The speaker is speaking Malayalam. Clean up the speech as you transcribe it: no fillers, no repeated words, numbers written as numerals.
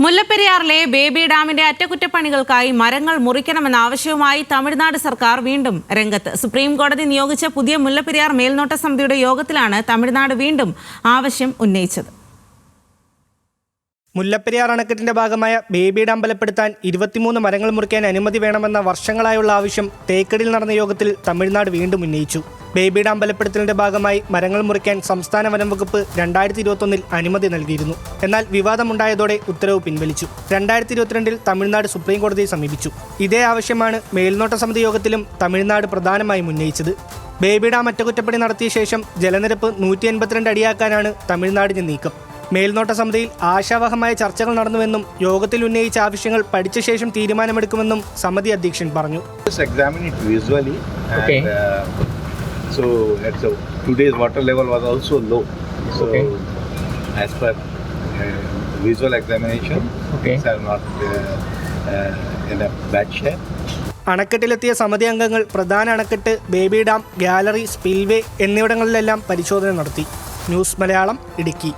മുല്ലപ്പെരിയാറിലെ ബേബി ഡാമിന്റെ അറ്റകുറ്റപ്പണികൾക്കായി മരങ്ങൾ മുറിക്കണമെന്ന ആവശ്യവുമായി തമിഴ്നാട് സർക്കാർ വീണ്ടും രംഗത്ത്. സുപ്രീം കോടതി നിയോഗിച്ച പുതിയ മുല്ലപ്പെരിയാർ മേൽനോട്ട സമിതിയുടെ യോഗത്തിലാണ് തമിഴ്നാട് വീണ്ടും ആവശ്യം ഉന്നയിച്ചത്. മുല്ലപ്പെരിയാർ അണക്കെട്ടിന്റെ ഭാഗമായ ബേബി ഡാം ബലപ്പെടുത്താൻ 23 മരങ്ങൾ മുറിക്കാൻ അനുമതി വേണമെന്ന വർഷങ്ങളായുള്ള ആവശ്യം തേക്കടിയിൽ നടന്ന യോഗത്തിൽ തമിഴ്നാട് വീണ്ടും ഉന്നയിച്ചു. ബേബി ഡാം ബലപ്പെടുത്തലിന്റെ ഭാഗമായി മരങ്ങൾ മുറിക്കാൻ സംസ്ഥാന വനം വകുപ്പ് 2021 അനുമതി നൽകിയിരുന്നു. എന്നാൽ വിവാദമുണ്ടായതോടെ ഉത്തരവ് പിൻവലിച്ചു. 2022 തമിഴ്നാട് സുപ്രീം കോടതിയെ സമീപിച്ചു. ഇതേ ആവശ്യമാണ് മേൽനോട്ട സമിതി യോഗത്തിലും തമിഴ്നാട് പ്രധാനമായും ഉന്നയിച്ചത്. ബേബി ഡാം അറ്റകുറ്റപ്പണി നടത്തിയ ശേഷം ജലനിരപ്പ് 182 അടിയാക്കാനാണ് തമിഴ്നാടിന്റെ നീക്കം. മേൽനോട്ട സമിതിയിൽ ആശാവഹമായ ചർച്ചകൾ നടന്നുവെന്നും യോഗത്തിൽ ഉന്നയിച്ച ആവശ്യങ്ങൾ പഠിച്ച ശേഷം തീരുമാനമെടുക്കുമെന്നും സമിതി അധ്യക്ഷൻ പറഞ്ഞു. So today's water level was also low. So as per visual examination, things are not in a bad shape. അണക്കെട്ടിലെത്തിയ സമിതി അംഗങ്ങൾ പ്രധാന അണക്കെട്ട്, ബേബി ഡാം, ഗാലറി, സ്പിൽവേ എന്നിവിടങ്ങളിലെല്ലാം പരിശോധന നടത്തി. ന്യൂസ് മലയാളം, ഇടുക്കി.